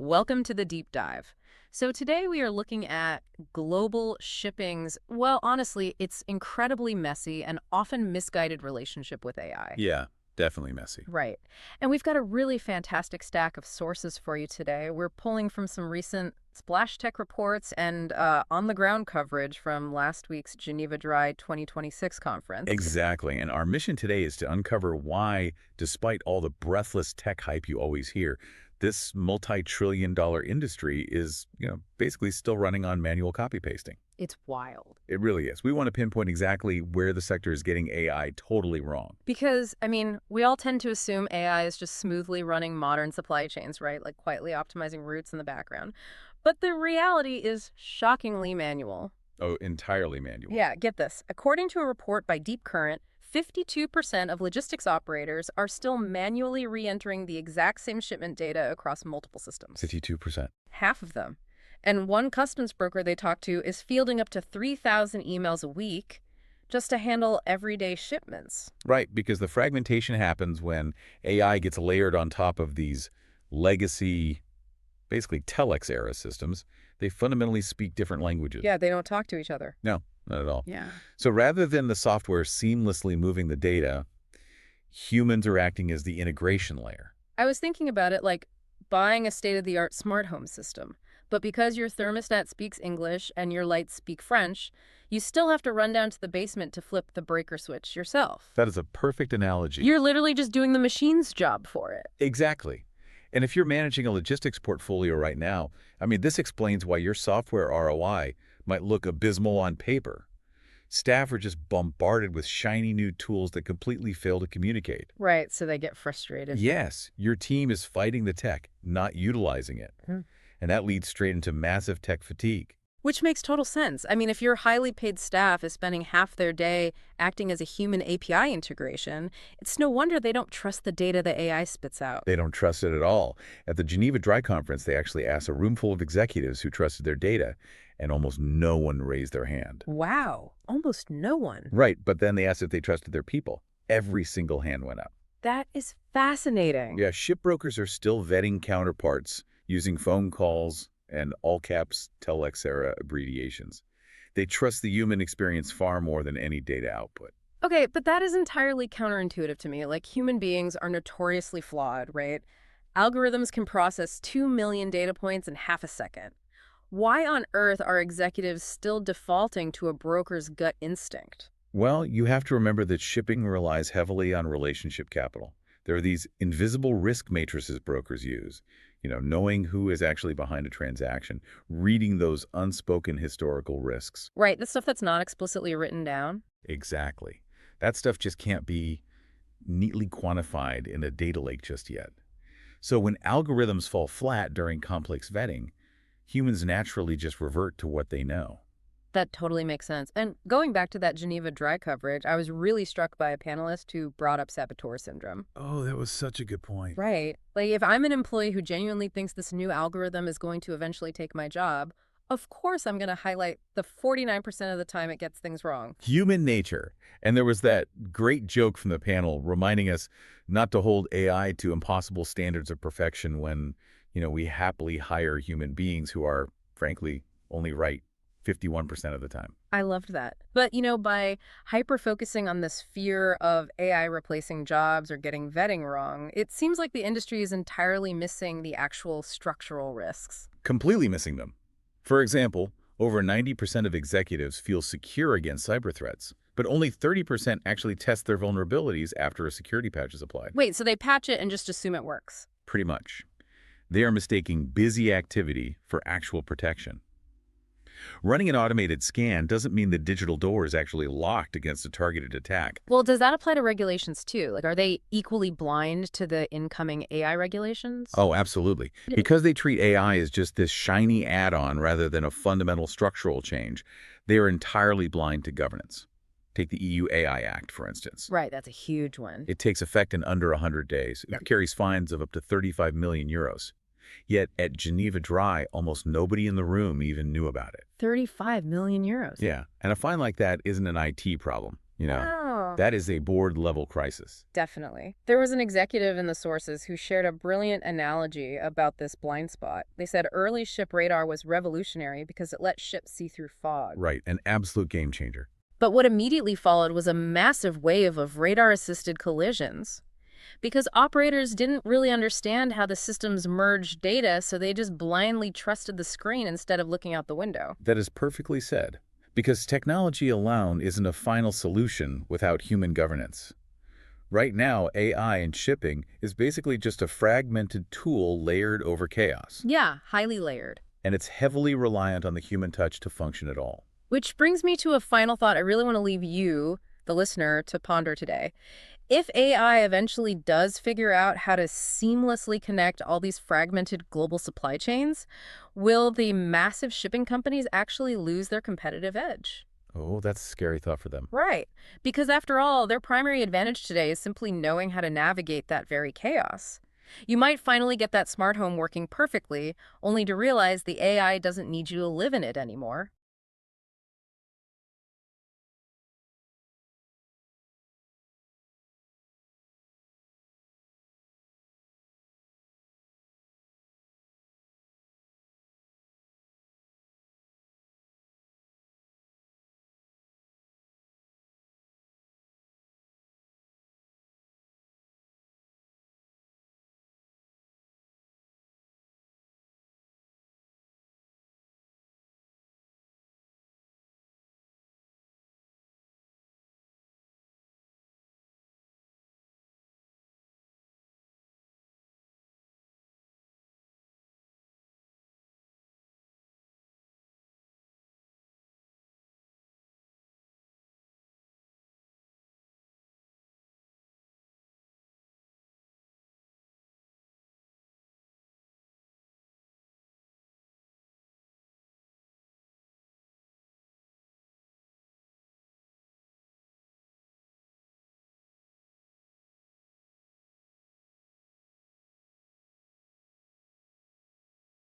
Welcome to the deep dive. So today we are looking at global shipping's, well, honestly, it's incredibly messy and often misguided relationship with AI. Yeah, definitely messy. Right. And we've got a really fantastic stack of sources for you today. We're pulling from some recent Splash Tech reports and on-the-ground coverage from last week's Geneva Dry 2026 conference. Exactly. And our mission today is to uncover why, despite all the breathless tech hype you always hear, this multi-trillion-dollar industry is, basically still running on manual copy pasting. It's wild. It really is. We want to pinpoint exactly where the sector is getting AI totally wrong. Because, we all tend to assume AI is just smoothly running modern supply chains, right? Like quietly optimizing routes in the background. But the reality is shockingly manual. Oh, entirely manual. Yeah, get this. According to a report by Deep Current, 52% of logistics operators are still manually re-entering the exact same shipment data across multiple systems. 52%. Half of them. And one customs broker they talked to is fielding up to 3,000 emails a week just to handle everyday shipments. Right, because the fragmentation happens when AI gets layered on top of these legacy, basically telex-era systems. They fundamentally speak different languages. Yeah, they don't talk to each other. No, not at all. Yeah. So rather than the software seamlessly moving the data, humans are acting as the integration layer. I was thinking about it like buying a state-of-the-art smart home system. But because your thermostat speaks English and your lights speak French, you still have to run down to the basement to flip the breaker switch yourself. That is a perfect analogy. You're literally just doing the machine's job for it. Exactly. And if you're managing a logistics portfolio right now, this explains why your software ROI might look abysmal on paper. Staff are just bombarded with shiny new tools that completely fail to communicate. Right, so they get frustrated. Yes, your team is fighting the tech, not utilizing it. And that leads straight into massive tech fatigue. Which makes total sense. If your highly paid staff is spending half their day acting as a human API integration, it's no wonder they don't trust the data the AI spits out. They don't trust it at all. At the Geneva Dry Conference, they actually asked a room full of executives who trusted their data, and almost no one raised their hand. Wow, almost no one. Right, but then they asked if they trusted their people. Every single hand went up. That is fascinating. Yeah, shipbrokers are still vetting counterparts using phone calls and all-caps telex-era abbreviations. They trust the human experience far more than any data output. Okay, but that is entirely counterintuitive to me. Like, human beings are notoriously flawed, right? Algorithms can process 2 million data points in half a second. Why on earth are executives still defaulting to a broker's gut instinct? Well, you have to remember that shipping relies heavily on relationship capital. There are these invisible risk matrices brokers use. Knowing who is actually behind a transaction, reading those unspoken historical risks. Right, the stuff that's not explicitly written down. Exactly. That stuff just can't be neatly quantified in a data lake just yet. So when algorithms fall flat during complex vetting, humans naturally just revert to what they know. That totally makes sense. And going back to that Geneva Dry coverage, I was really struck by a panelist who brought up saboteur syndrome. Oh, that was such a good point. Right. Like, if I'm an employee who genuinely thinks this new algorithm is going to eventually take my job, of course I'm going to highlight the 49% of the time it gets things wrong. Human nature. And there was that great joke from the panel reminding us not to hold AI to impossible standards of perfection when, we happily hire human beings who are, frankly, only right 51% of the time. I loved that. But, by hyper-focusing on this fear of AI replacing jobs or getting vetting wrong, it seems like the industry is entirely missing the actual structural risks. Completely missing them. For example, over 90% of executives feel secure against cyber threats, but only 30% actually test their vulnerabilities after a security patch is applied. Wait, so they patch it and just assume it works? Pretty much. They are mistaking busy activity for actual protection. Running an automated scan doesn't mean the digital door is actually locked against a targeted attack. Well, does that apply to regulations too? Like, are they equally blind to the incoming AI regulations? Oh, absolutely. Because they treat AI as just this shiny add-on rather than a fundamental structural change, they are entirely blind to governance. Take the EU AI Act, for instance. Right, that's a huge one. It takes effect in under 100 days. It carries fines of up to 35 million euros. Yet at Geneva Dry, almost nobody in the room even knew about it. 35 million euros. Yeah, and a fine like that isn't an IT problem, Oh, That is a board-level crisis. Definitely. There was an executive in the sources who shared a brilliant analogy about this blind spot. They said early ship radar was revolutionary because it let ships see through fog. Right, an absolute game changer. But what immediately followed was a massive wave of radar-assisted collisions. Because operators didn't really understand how the systems merged data, so they just blindly trusted the screen instead of looking out the window. That is perfectly said. Because technology alone isn't a final solution without human governance. Right now, AI in shipping is basically just a fragmented tool layered over chaos. Yeah, highly layered. And it's heavily reliant on the human touch to function at all. Which brings me to a final thought I really want to leave you, the listener, to ponder today. If AI eventually does figure out how to seamlessly connect all these fragmented global supply chains, will the massive shipping companies actually lose their competitive edge? Oh, that's a scary thought for them. Right. Because after all, their primary advantage today is simply knowing how to navigate that very chaos. You might finally get that smart home working perfectly, only to realize the AI doesn't need you to live in it anymore.